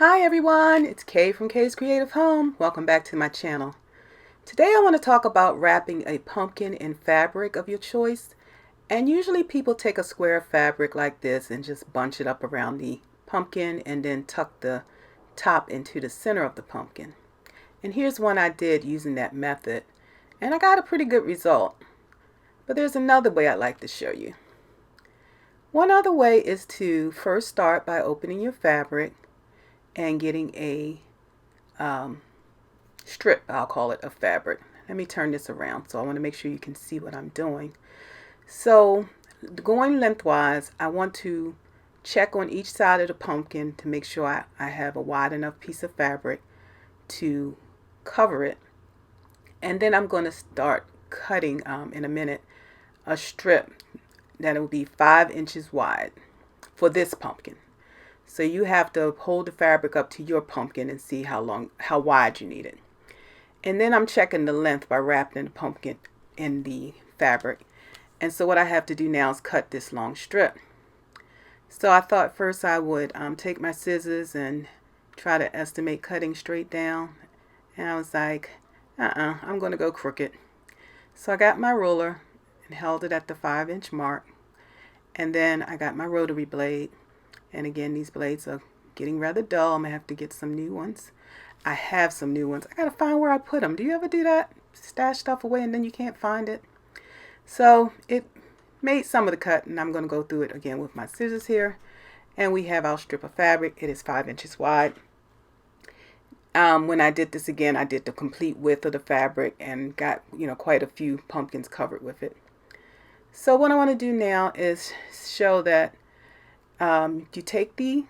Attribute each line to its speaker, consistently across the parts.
Speaker 1: Hi everyone, it's Kay from Kay's Creative Home. Welcome back to my channel. Today I want to talk about wrapping a pumpkin in fabric of your choice. And usually people take a square of fabric like this and just bunch it up around the pumpkin and then tuck the top into the center of the pumpkin. And here's one I did using that method, and I got a pretty good result. But there's another way I'd like to show you. One other way is to first start by opening your fabric and getting a strip, I'll call it, of fabric. Let me turn this around so I want to make sure you can see what I'm doing. So going lengthwise, I want to check on each side of the pumpkin to make sure I have a wide enough piece of fabric to cover it. And then I'm going to start cutting in a minute a strip that will be 5 inches wide for this pumpkin. So you have to hold the fabric up to your pumpkin and see how wide you need it. And then I'm checking the length by wrapping the pumpkin in the fabric. And so what I have to do now is cut this long strip. So I thought first I would take my scissors and try to estimate cutting straight down. And I was like, I'm going to go crooked. So I got my ruler and held it at the 5-inch mark. And then I got my rotary blade. And again, these blades are getting rather dull. I'm going to have to get some new ones. I have some new ones. I got to find where I put them. Do you ever do that? Stash stuff away and then you can't find it? So it made some of the cut, and I'm going to go through it again with my scissors here. And we have our strip of fabric. It is 5 inches wide. When I did this again, I did the complete width of the fabric and got, quite a few pumpkins covered with it. So what I want to do now is show that you take the,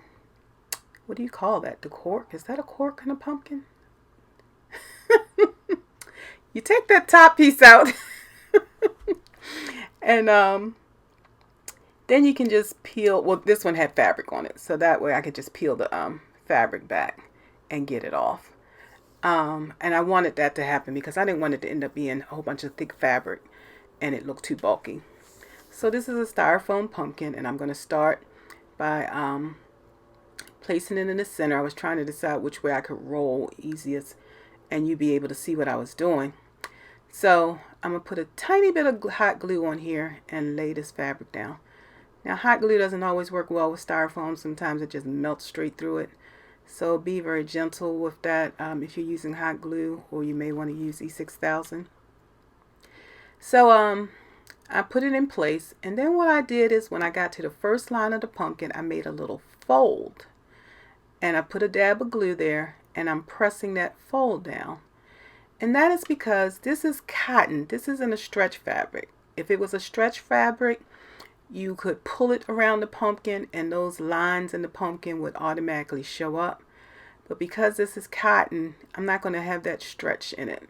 Speaker 1: what do you call that? The cork? Is that a cork in a pumpkin? You take that top piece out and then you can just peel. Well, this one had fabric on it, so that way I could just peel the fabric back and get it off. And I wanted that to happen because I didn't want it to end up being a whole bunch of thick fabric and it looked too bulky. So this is a styrofoam pumpkin, and I'm going to start by placing it in the center. I was trying to decide which way I could roll easiest and you'd be able to see what I was doing. So I'm going to put a tiny bit of hot glue on here and lay this fabric down. Now hot glue doesn't always work well with styrofoam. Sometimes it just melts straight through it. So be very gentle with that if you're using hot glue, or you may want to use E6000. So I put it in place, and then what I did is when I got to the first line of the pumpkin, I made a little fold. And I put a dab of glue there, and I'm pressing that fold down. And that is because this is cotton. This isn't a stretch fabric. If it was a stretch fabric, you could pull it around the pumpkin and those lines in the pumpkin would automatically show up. But because this is cotton, I'm not going to have that stretch in it.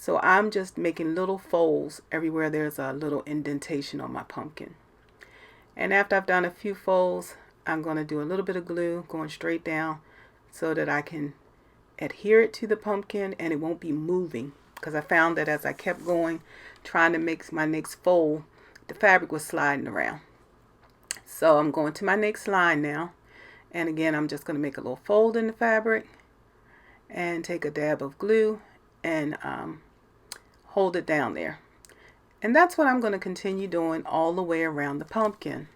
Speaker 1: So I'm just making little folds everywhere there's a little indentation on my pumpkin. And after I've done a few folds, I'm going to do a little bit of glue going straight down so that I can adhere it to the pumpkin and it won't be moving. Because I found that as I kept going, trying to make my next fold, the fabric was sliding around. So I'm going to my next line now. And again, I'm just going to make a little fold in the fabric and take a dab of glue and hold it down there. And that's what I'm going to continue doing all the way around the pumpkin.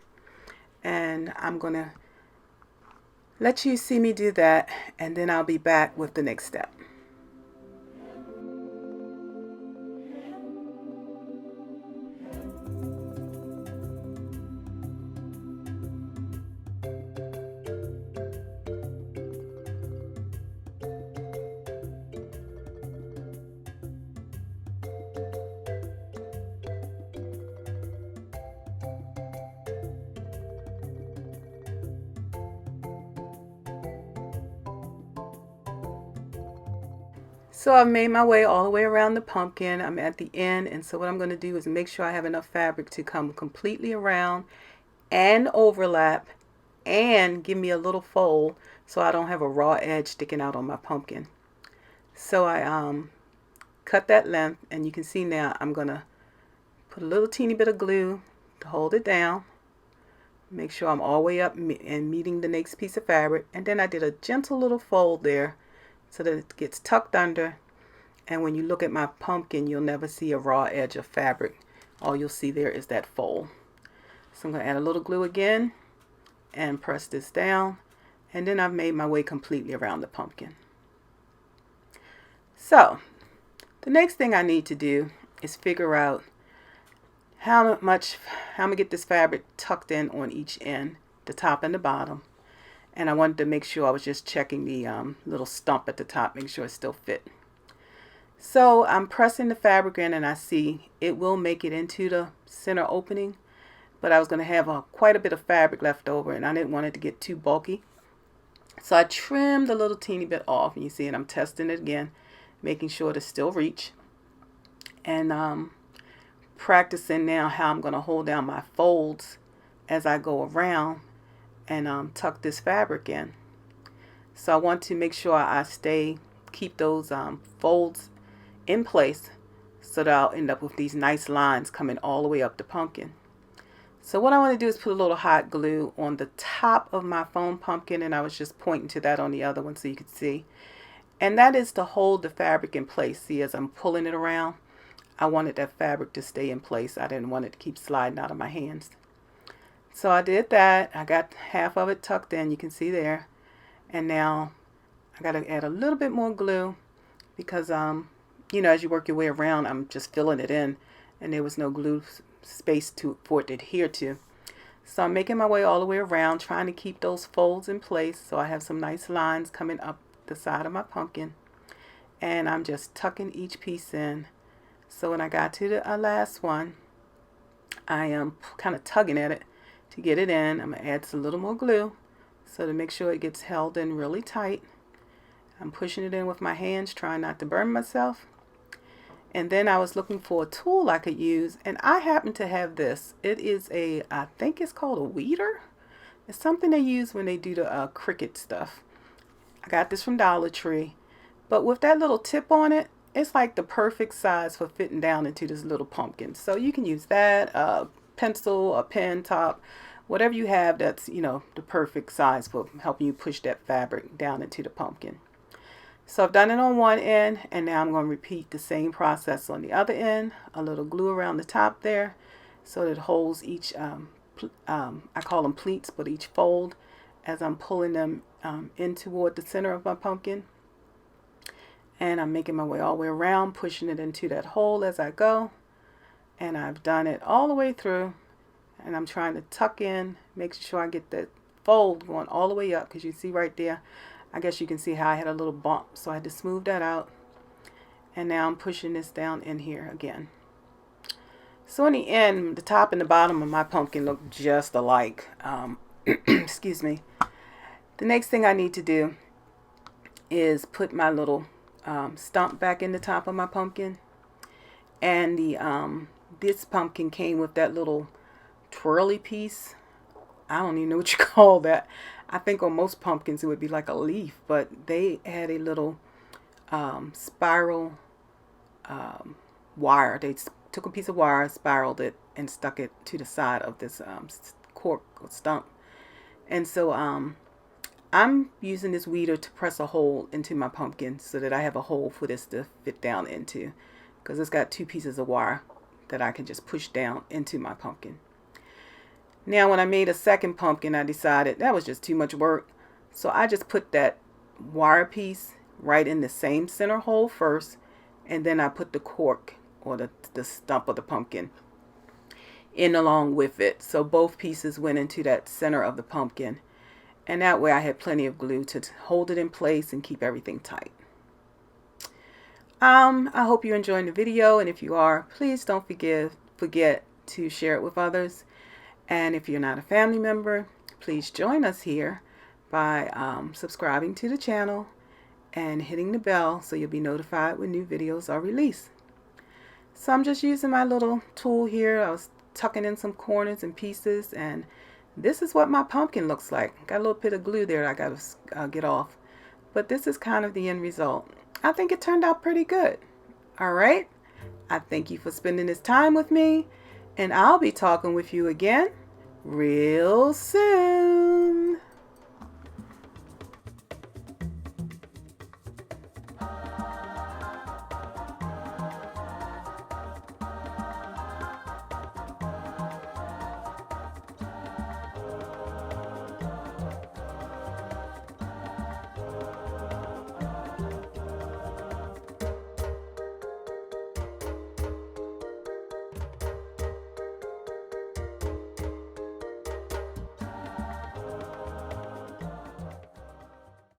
Speaker 1: And I'm going to let you see me do that, and then I'll be back with the next step. So I've made my way all the way around the pumpkin. I'm at the end, and so what I'm going to do is make sure I have enough fabric to come completely around and overlap and give me a little fold so I don't have a raw edge sticking out on my pumpkin. So I cut that length, and you can see now I'm going to put a little teeny bit of glue to hold it down. Make sure I'm all the way up and meeting the next piece of fabric. And then I did a gentle little fold there so that it gets tucked under. And when you look at my pumpkin, you'll never see a raw edge of fabric. All you'll see there is that fold. So I'm going to add a little glue again and press this down. And then I've made my way completely around the pumpkin. So the next thing I need to do is figure out how I'm going to get this fabric tucked in on each end, the top and the bottom. And I wanted to make sure I was just checking the little stump at the top, make sure it still fit. So I'm pressing the fabric in and I see it will make it into the center opening, but I was going to have quite a bit of fabric left over and I didn't want it to get too bulky. So I trimmed a little teeny bit off, and you see it, I'm testing it again, making sure to still reach. And practicing now how I'm going to hold down my folds as I go around and tuck this fabric in. So I want to make sure I keep those folds in place so that I'll end up with these nice lines coming all the way up the pumpkin. So what I want to do is put a little hot glue on the top of my foam pumpkin, and I was just pointing to that on the other one so you could see. And that is to hold the fabric in place. See, as I'm pulling it around, I wanted that fabric to stay in place. I didn't want it to keep sliding out of my hands. So I did that. I got half of it tucked in, you can see there. And now I got to add a little bit more glue because, you know, as you work your way around, I'm just filling it in and there was no glue space for it to adhere to. So I'm making my way all the way around, trying to keep those folds in place so I have some nice lines coming up the side of my pumpkin. And I'm just tucking each piece in. So when I got to the last one, I am kind of tugging at it to get it in. I'm going to add a little more glue so to make sure it gets held in really tight. I'm pushing it in with my hands, trying not to burn myself. And then I was looking for a tool I could use, and I happen to have this. It is I think it's called a weeder. It's something they use when they do the cricket stuff. I got this from Dollar Tree. But with that little tip on it, it's like the perfect size for fitting down into this little pumpkin. So you can use that, a pencil, a pen top, whatever you have that's, you know, the perfect size for helping you push that fabric down into the pumpkin. So I've done it on one end, and now I'm going to repeat the same process on the other end. A little glue around the top there so that it holds each, I call them pleats, but each fold as I'm pulling them in toward the center of my pumpkin. And I'm making my way all the way around, pushing it into that hole as I go. And I've done it all the way through. And I'm trying to tuck in, make sure I get that fold going all the way up, because you see right there, I guess you can see how I had a little bump, so I had to smooth that out. And now I'm pushing this down in here again. So in the end, the top and the bottom of my pumpkin look just alike. Excuse me. The next thing I need to do is put my little stump back in the top of my pumpkin. And this pumpkin came with that little twirly piece. I don't even know what you call that. I think on most pumpkins it would be like a leaf, but they had a little spiral wire. They took a piece of wire, spiraled it, and stuck it to the side of this cork or stump. And so I'm using this weeder to press a hole into my pumpkin so that I have a hole for this to fit down into, because it's got two pieces of wire that I can just push down into my pumpkin. Now when I made a second pumpkin, I decided that was just too much work. So I just put that wire piece right in the same center hole first, and then I put the cork or the stump of the pumpkin in along with it. So both pieces went into that center of the pumpkin. And that way I had plenty of glue to hold it in place and keep everything tight. I hope you're enjoying the video, and if you are, please don't forget to share it with others. And if you're not a family member, please join us here by subscribing to the channel and hitting the bell so you'll be notified when new videos are released. So I'm just using my little tool here. I was tucking in some corners and pieces, and this is what my pumpkin looks like. Got a little bit of glue there I got to get off. But this is kind of the end result. I think it turned out pretty good. All right. I thank you for spending this time with me, and I'll be talking with you again real soon.